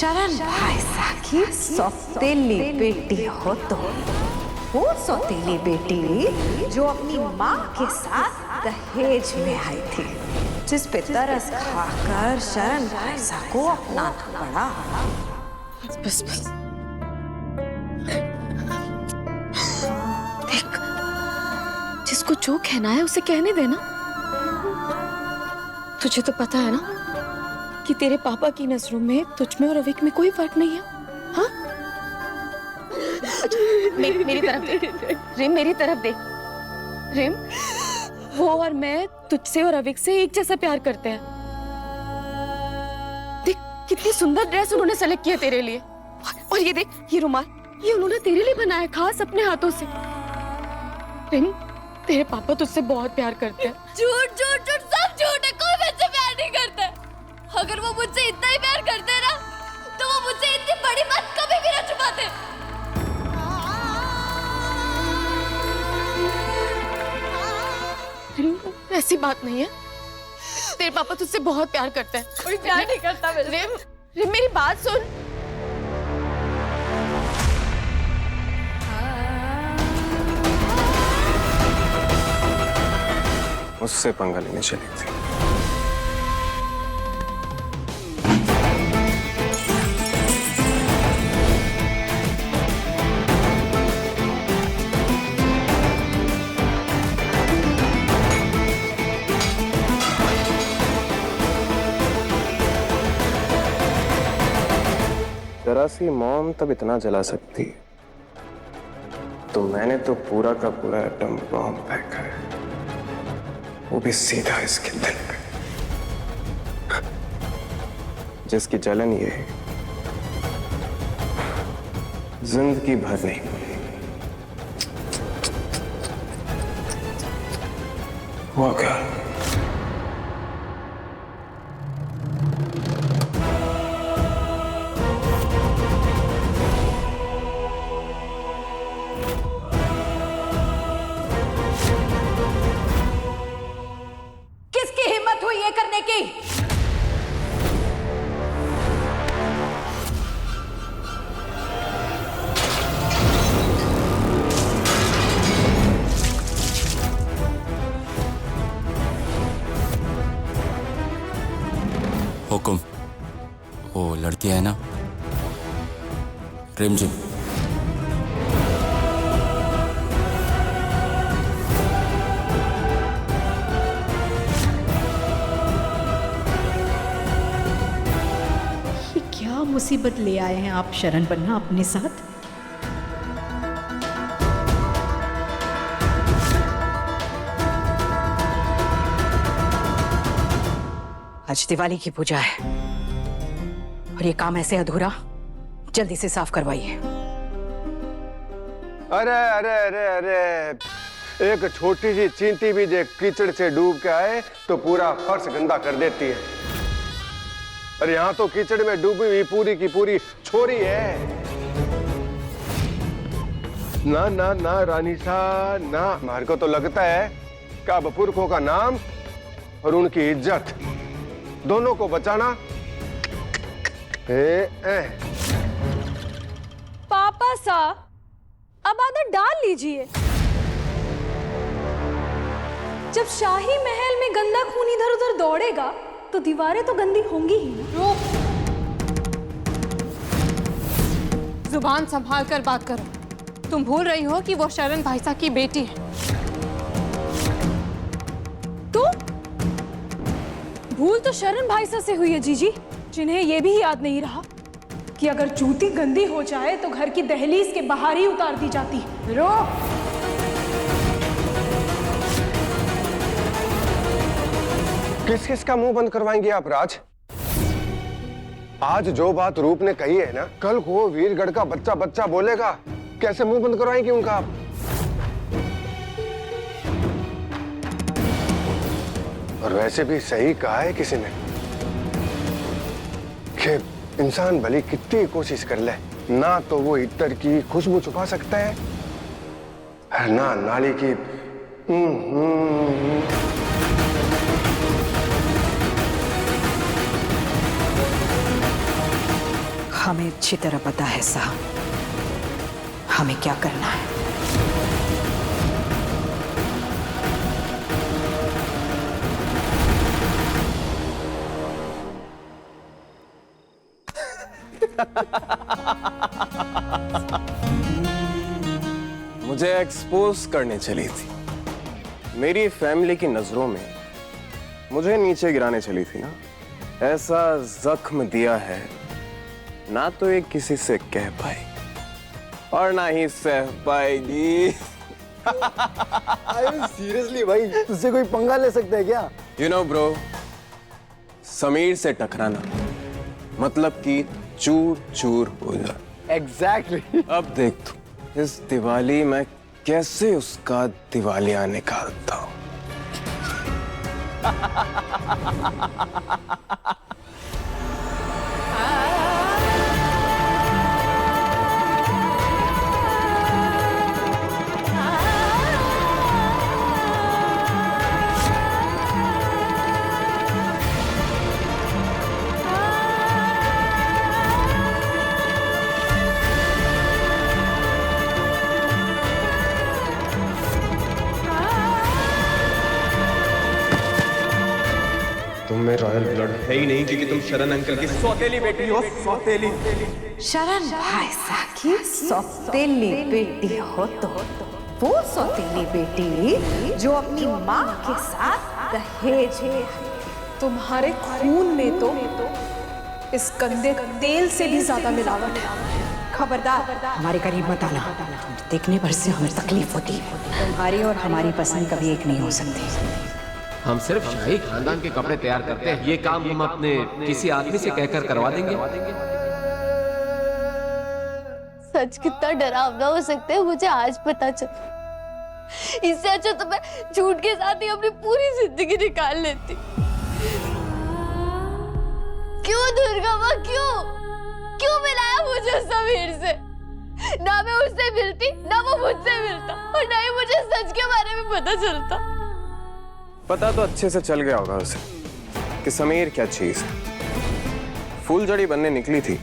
शरण भाईसा की सौतेली बेटी हो तो वो सौतेली बेटी जो अपनी माँ के साथ दहेज में आई थी, जिस पे तरस खाकर शरण भाईसा को अपनाना पड़ा। बस बस देख, जिसको जो कहना है उसे कहने देना। तुझे तो पता है ना कि तेरे पापा की नजरों में तुझ में और अविक में कोई फर्क नहीं है। हाँ? मेरी तरफ देख रिम, मेरी तरफ देख रिम। वो और मैं तुझसे और अविक से एक जैसा प्यार करते हैं। देख कितनी सुंदर ड्रेस उन्होंने सेलेक्ट किया तेरे लिए, और ये देख ये रुमाल, ये उन्होंने तेरे लिए बनाया खास अपने हाथों से। रिम, तेरे पापा तुझसे बहुत प्यार करते हैं। झूठ झूठ झूठ, सब झूठ है। कोई मुझसे प्यार नहीं करता। अगर वो मुझसे इतना ही प्यार करते ना तो वो मुझसे इतनी बड़ी बात कभी भी ना छुपाते। ऐसी बात नहीं है, तेरे पापा तुझसे बहुत प्यार करते हैं। कोई प्यार नहीं करता मुझसे। रिम, रिम मेरी बात सुन। उससे पंगा लेने चली थी। जरा सी मॉम तब इतना जला सकती है, तो मैंने तो पूरा का पूरा एटम बॉम्ब फेंका है, वो भी सीधा इसके दिल पे, जिसकी जलन ये है जिंदगी भर नहीं भूली। वो क्या? किसकी हिम्मत हुई ये करने की? हुकुम, वो लड़की है ना रिमझिम, ये क्या मुसीबत ले आए हैं आप शरण बन्ना अपने साथ? आज दिवाली की पूजा है और ये काम ऐसे अधूरा, जल्दी से साफ करवाइए। अरे अरे अरे अरे, एक छोटी सी चींटी भी जो कीचड़ से डूब के आए तो पूरा फर्श गंदा कर देती है। अरे यहाँ तो कीचड़ में डूबी हुई पूरी की पूरी छोरी है। ना ना ना रानी सा ना, हमारे को तो लगता है कि अब पुरखों का नाम और उनकी इज्जत दोनों को बचाना। पापा सा अब आदत डाल लीजिए। जब शाही महल में गंदा खून इधर उधर दौड़ेगा तो दीवारें तो गंदी होंगी ही ना। जुबान संभाल कर बात करो। तुम भूल रही हो कि वो शरण भाईसा की बेटी है। तो भूल तो शरण भाईसा से हुई है जीजी, जिन्हें यह भी याद नहीं रहा कि अगर जूती गंदी हो जाए तो घर की दहलीज के बाहर ही उतार दी जाती है। किस किस का मुंह बंद करवाएंगे आप राज? आज जो बात रूप ने कही है ना, कल को वीरगढ़ का बच्चा बच्चा बोलेगा, कैसे मुंह बंद करवाएंगे उनका आप? और वैसे भी सही कहा है किसी ने कि इंसान भले कितनी कोशिश कर ले, ना तो वो इत्र की खुशबू छुपा सकता है, ना नाली की हमें अच्छी तरह पता है साहब, हमें क्या करना है। मुझे एक्सपोज करने चली थी, मेरी फैमिली की नजरों में मुझे नीचे गिराने चली थी ना। ऐसा जख्म दिया है ना तो ये किसी से कह पाई और ना ही सह पाएगी। सीरियसली भाई, तुझसे कोई पंगा ले सकता है क्या? यू नो ब्रो, समीर से टकराना मतलब कि चूर चूर हो जा। एग्जैक्टली। अब देख तू, इस दिवाली मैं कैसे उसका दिवालिया निकालता हूं। तुम में रॉयल ब्लड है ही नहीं क्योंकि तुम शरण अंकल की सौतेली बेटी हो। सौतेली शरण भाई साहब की सौतेली बेटी हो तो वो सौतेली बेटी जो अपनी माँ के साथ दहेज में आई। तुम्हारे खून में तो इस गंदे तेल से भी ज्यादा मिलावट है। खबरदार, हमारे करीब मत आना, देखने भर से हमें तकलीफ होती है। तुम्हारी और हमारी पसंद कभी एक नहीं हो सकती। हम सिर्फ शाही खानदान के कपड़े तैयार करते हैं, ये काम हम अपने किसी आदमी से कहकर करवा देंगे। सच कितना डरावना हो सकता है मुझे आज पता चला। इससे अच्छा तो मैं झूठ के साथ ही अपनी पूरी जिंदगी निकाल लेती। क्यों दुर्गा माँ, क्यों मिलाया मुझे समीर से? ना मैं उससे मिलती, ना वो मुझसे मिलता, और ना ही मुझे सच के बारे में पता चलता। पता तो अच्छे से चल गया होगा उसे कि समीर क्या चीज है। फूलझड़ी बनने निकली थी,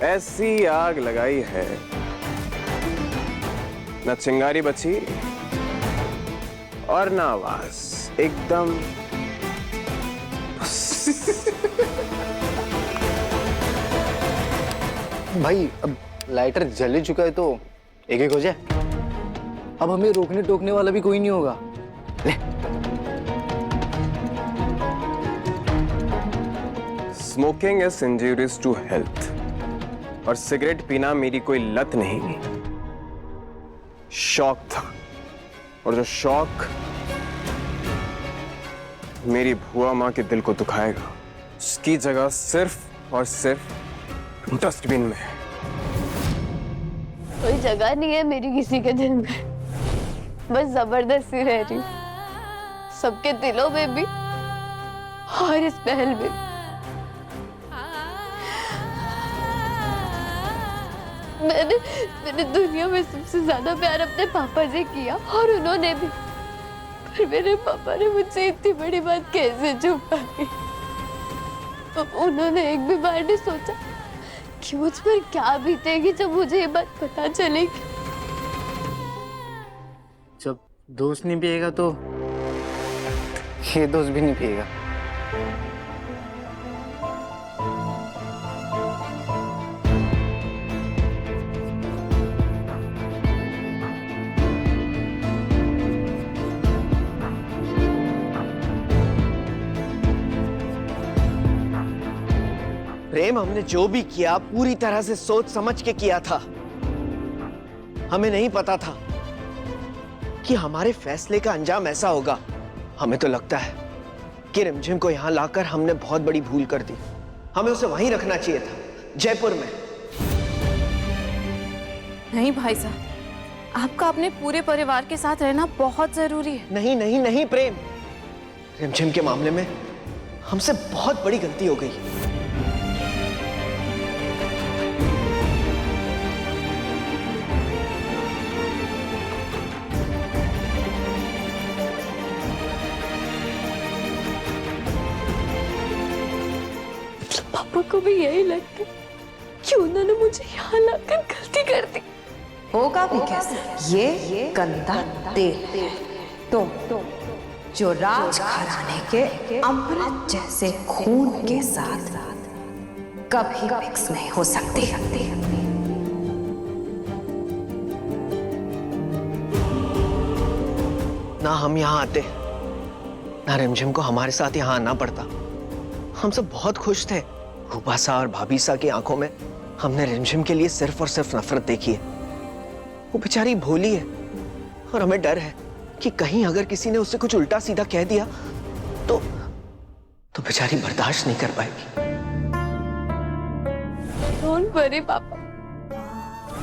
ऐसी आग लगाई है न चिंगारी बची और ना आवाज, एकदम भाई अब लाइटर जल ही चुका है तो एक एक हो जाए। अब हमें रोकने टोकने वाला भी कोई नहीं होगा। ले। Smoking is injurious to health और सिगरेट पीना मेरी कोई लत नहीं, शौक था। और जो शौक मेरी भुआ मां के दिल को दुखाएगा, उसकी जगह सिर्फ और सिर्फ डस्टबिन में है। कोई जगह नहीं है मेरी किसी के दिल में, बस जबरदस्ती रह रही हूँ सबके दिलों में भी और इस महल में। मैंने दुनिया में सबसे ज्यादा प्यार अपने पापा से किया और उन्होंने भी, पर मेरे पापा ने मुझसे इतनी बड़ी बात कैसे छुपाई? उन्होंने एक भी बार नहीं सोचा कि मुझ पर क्या बीतेगी जब मुझे ये बात पता चलेगी। जब दोस्त नहीं पिएगा तो ये दोस्त भी नहीं पिएगा। प्रेम, हमने जो भी किया पूरी तरह से सोच समझ के किया था। हमें नहीं पता था कि हमारे फैसले का अंजाम ऐसा होगा। हमें तो लगता है कि रिमझिम को यहां लाकर हमने बहुत बड़ी भूल कर दी। हमें उसे वहीं रखना चाहिए था, जयपुर में। नहीं भाई साहब, आपका अपने पूरे परिवार के साथ रहना बहुत जरूरी है। नहीं नहीं नहीं प्रेम, रिमझिम के मामले में हमसे बहुत बड़ी गलती हो गई। पापा को भी यही लगता कि उन्होंने मुझे यहाँ लाकर गलती कर दी। होगा भी कैसे, ये गंदा तेल है। तुम जो राजघराने के अमृत जैसे खून के साथ कभी मिक्स नहीं हो सकती। ना हम यहाँ आते, ना रिमझिम को हमारे साथ यहाँ आना पड़ता। हम सब बहुत खुश थे। रूपासा और भाभीसा की आंखों में हमने रिमझिम के लिए सिर्फ और सिर्फ नफरत देखी है। वो बेचारी भोली है और हमें डर है कि कहीं अगर किसी ने उससे कुछ उल्टा सीधा कह दिया तो बेचारी बर्दाश्त नहीं कर पाएगी। डोंट वरी पापा,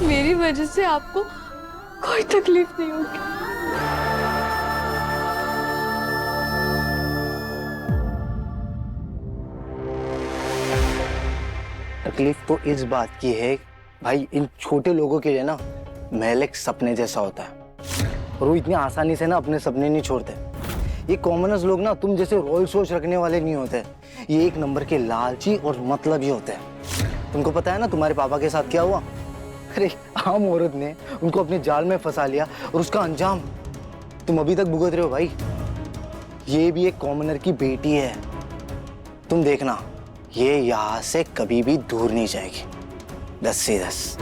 मेरी वजह से आपको कोई तकलीफ नहीं होगी। तकलीफ तो इस बात की है भाई, इन छोटे लोगों के लिए ना महल एक सपने जैसा होता है और वो इतनी आसानी से ना अपने सपने नहीं छोड़ते। ये कॉमनर्स लोग ना तुम जैसे रॉयल सोच रखने वाले नहीं होते, ये एक नंबर के लालची और मतलबी होते हैं। तुमको पता है ना तुम्हारे पापा के साथ क्या हुआ? अरे आम औरत ने उनको अपने जाल में फंसा लिया और उसका अंजाम तुम अभी तक भुगत रहे हो भाई। ये भी एक कॉमनर की बेटी है, तुम देखना ये यहाँ से कभी भी दूर नहीं जाएगी। 10 से 10।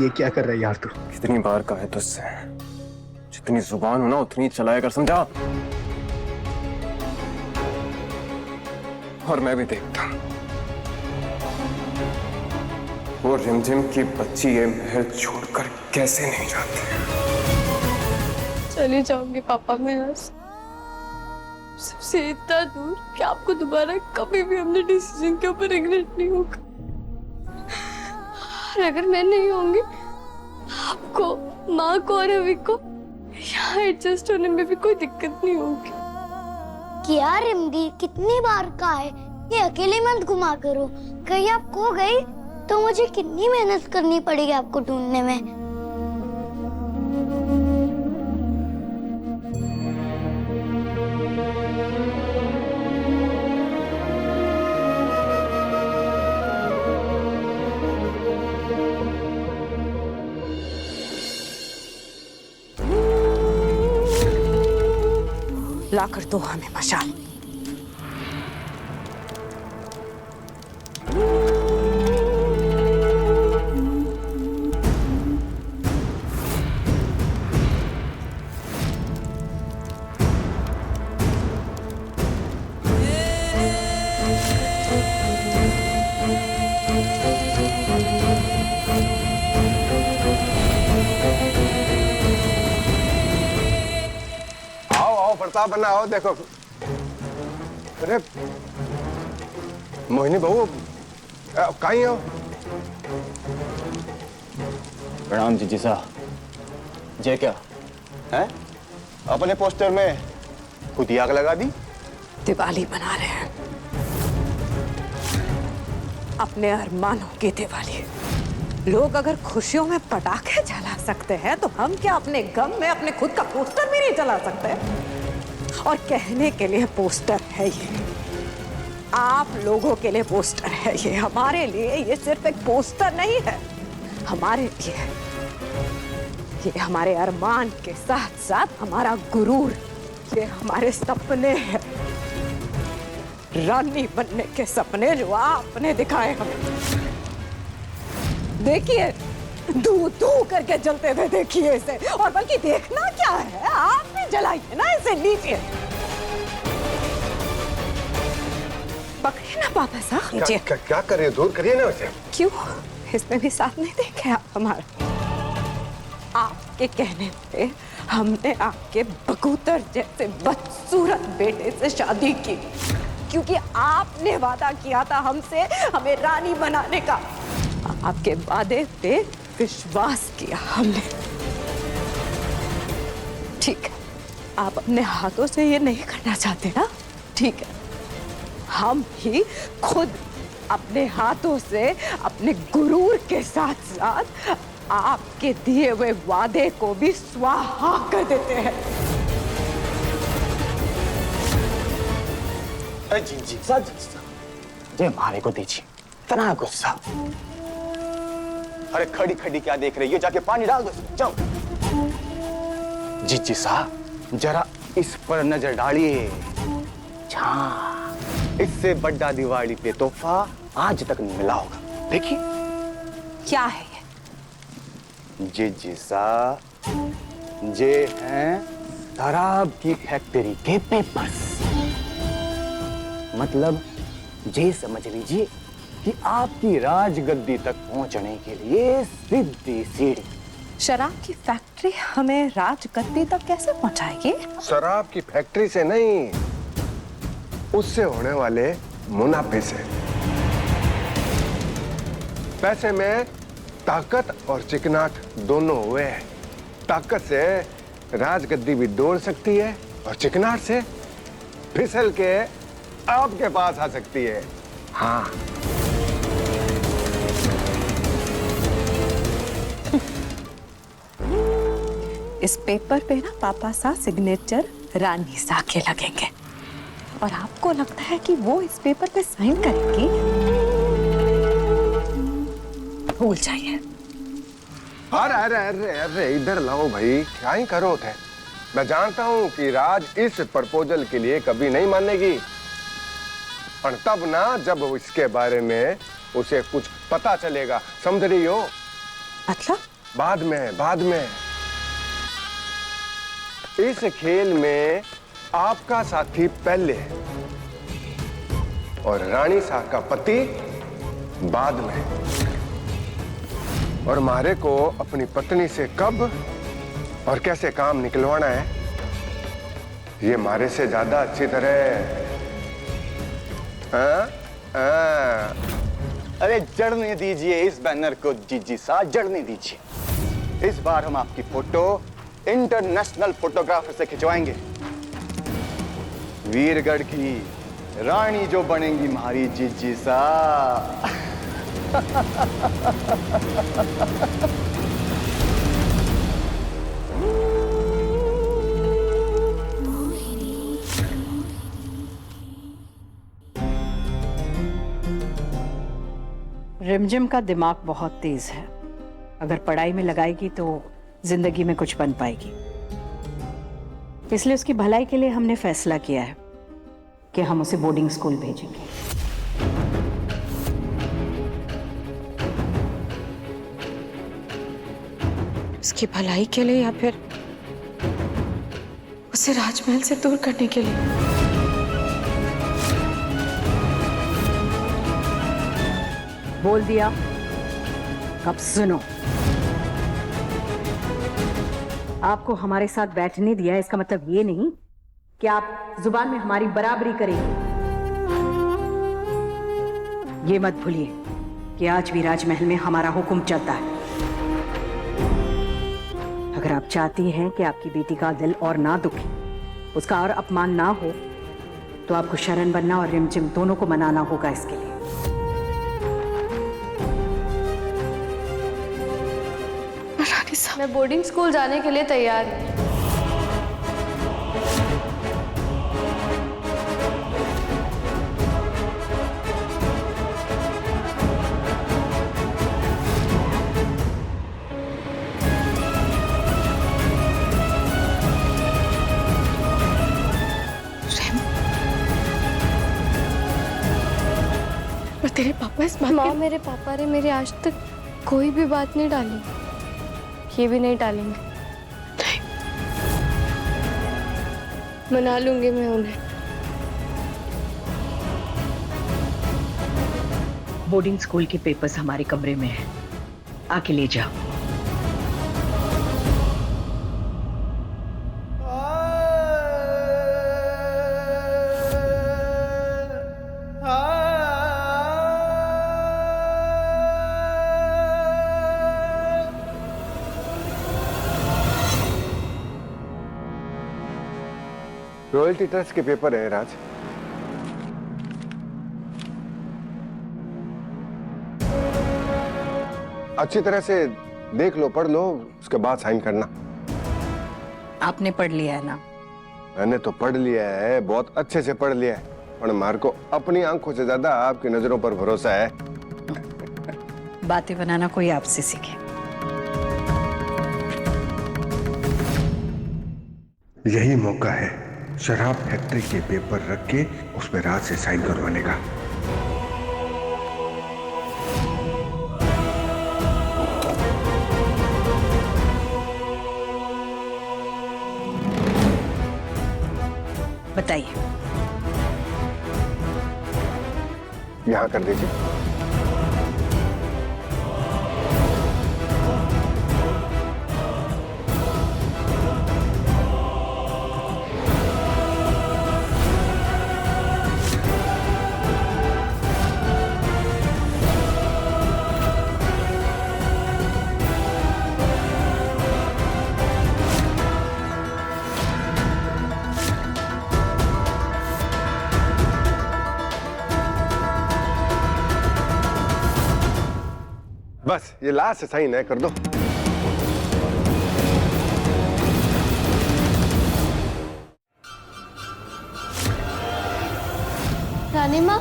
ये क्या कर रहा है यार तू? कितनी बार कहा है तुझसे, जितनी जुबान हो ना उतनी चलाया कर, समझा? और मैं भी देखता हूं वो रिमझिम की बच्ची ये महल छोड़कर कैसे नहीं जाती। चली जाऊंगी पापा मैं यहाँ से, सबसे इतना दूर कि आपको दोबारा कभी भी अपने डिसीजन के ऊपर रिग्रेट नहीं होगा। और अगर मैं नहीं होंगी, आपको, माँ को और अभी को यहाँ एडजस्ट होने में भी कोई दिक्कत नहीं होगी। क्या रिमदी कितनी बार कहा है ये अकेले मत घुमा करो, कहीं आप खो गई तो मुझे कितनी मेहनत करनी पड़ेगी आपको ढूंढने में। लाकर दो हमें मशाल। प्रताप बना हो, देखो। अरे मोहिनी बहू कहीं हो? प्रणाम जीजी साहब। जे क्या है? अपने पोस्टर में खुद ही आग लगा दी। दिवाली बना रहे हैं, अपने अरमानों की दिवाली। लोग अगर खुशियों में पटाखे जला सकते हैं तो हम क्या अपने गम में अपने खुद का पोस्टर भी नहीं जला सकते? और कहने के लिए पोस्टर है ये, आप लोगों के लिए पोस्टर है ये, हमारे लिए ये सिर्फ एक पोस्टर नहीं है। हमारे लिए ये हमारे अरमान के साथ साथ हमारा गुरूर, ये हमारे सपने हैं, रानी बनने के सपने जो आपने दिखाए हमें। देखिए, धू धू करके जलते हुए देखिए इसे, और बल्कि देखना क्या है, आप भी जलाइए ना इसे, लीजिए। पकड़िए ना पापा साहब, लीजिए। क्या कर रही हो? दूर करिए ना उसे। क्यों? इसमें भी साथ नहीं देखे आप हमारा? आपके कहने पे हमने आपके बकूतर जैसे बदसूरत बेटे से शादी की, क्योंकि आपने वादा किया था हमसे, हमें रानी बनाने का। आपके वादे पे विश्वास किया हमने। ठीक है, आप अपने हाथों से ये नहीं करना चाहते ना? ठीक है, हम ही खुद अपने हाथों से अपने गुरूर के साथ साथ आपके दिए हुए वादे को भी स्वाहा कर देते हैं। जी सर जे मारे को दीजिए, इतना गुस्सा। अरे खड़ी खड़ी क्या देख रही है, जाके पानी डाल दो, जाओ। जी साहब जरा इस पर नजर डालिए। इससे बड़ा दिवाली पे तोहफा आज तक नहीं मिला होगा, देखिए। क्या है ये? जी साहब जे हैं शराब की फैक्ट्री के पेपर्स। मतलब ये समझ लीजिए कि आपकी राजगद्दी तक पहुंचने के लिए सीधी सीढ़ी। शराब की फैक्ट्री हमें राजगद्दी तक कैसे पहुंचाएगी? शराब की फैक्ट्री से नहीं, उससे होने वाले मुनाफे से। पैसे में ताकत और चिकनाट दोनों हुए हैं। ताकत से राजगद्दी भी दौड़ सकती है और चिकनाट से फिसल के आपके पास आ सकती है। हाँ, इस पेपर पे ना पापा सा सिग्नेचर रानी सा के लगेंगे और आपको लगता है कि वो इस पेपर पे साइन करेंगी? भूल जाइए। अरे अरे अरे अरे इधर लाओ भाई, क्या ही करो थे। मैं जानता हूं कि राज इस प्रपोजल के लिए कभी नहीं मानेगी, पर तब ना जब इसके बारे में उसे कुछ पता चलेगा, समझ रही हो? मतलब? बाद में इस खेल में आपका साथी पहले और रानी सा का पति बाद में, और मारे को अपनी पत्नी से कब और कैसे काम निकलवाना है, ये मारे से ज्यादा अच्छी तरह। अरे जड़ने दीजिए इस बैनर को जी साहब, जड़ने दीजिए। इस बार हम आपकी फोटो इंटरनेशनल फोटोग्राफर से खिंचवाएंगे। वीरगढ़ की रानी जो बनेंगी हमारी जी साहब। रिमझिम का दिमाग बहुत तेज है। अगर पढ़ाई में लगाएगी तो जिंदगी में कुछ बन पाएगी। इसलिए उसकी भलाई के लिए हमने फैसला किया है कि हम उसे बोर्डिंग स्कूल भेजेंगे। उसकी भलाई के लिए या फिर उसे राजमहल से दूर करने के लिए? बोल दिया। अब सुनो, आपको हमारे साथ बैठने दिया, इसका मतलब ये नहीं कि आप जुबान में हमारी बराबरी करेंगे। ये मत भूलिए कि आज भी राजमहल में हमारा हुक्म चलता है। अगर आप चाहती हैं कि आपकी बेटी का दिल और ना दुखे, उसका और अपमान ना हो, तो आपको शरण बनना और रिमझिम दोनों को मनाना होगा इसके लिए। मैं बोर्डिंग स्कूल जाने के लिए तैयार हूँ। और तेरे पापा इस बात माँ, मेरे पापा ने मेरी आज तक कोई भी बात नहीं डाली, ये भी नहीं डालेंगे। नहीं। मना लूंगी मैं उन्हें। बोर्डिंग स्कूल के पेपर्स हमारे कमरे में हैं, आके ले जाओ। रॉयल्टी ट्रस्ट के पेपर है राज। अच्छी तरह से देख लो, पढ़ लो, उसके बाद साइन करना। आपने पढ़ लिया है ना? मैंने तो पढ़ लिया है, बहुत अच्छे से पढ़ लिया है, पर मार को अपनी आंखों से ज्यादा आपकी नजरों पर भरोसा है। बातें बनाना कोई आपसे सीखे। यही मौका है शराब फैक्ट्री के पेपर रख के उस पर रात से साइन करवाने का। बताइए। यहां कर दीजिए। बस ये लास्ट साइन है, कर दो। रानी माँ,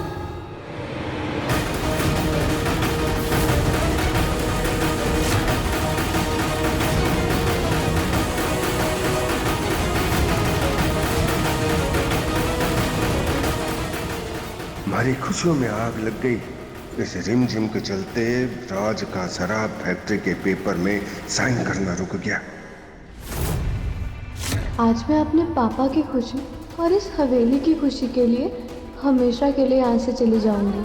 हमारी खुशियों में आग लग गई। इस रिमझिम के चलते राज का शराब फैक्ट्री के पेपर में साइन करना रुक गया। आज मैं अपने पापा की खुशी और इस हवेली की खुशी के लिए हमेशा के लिए यहाँ से चली जाऊंगी।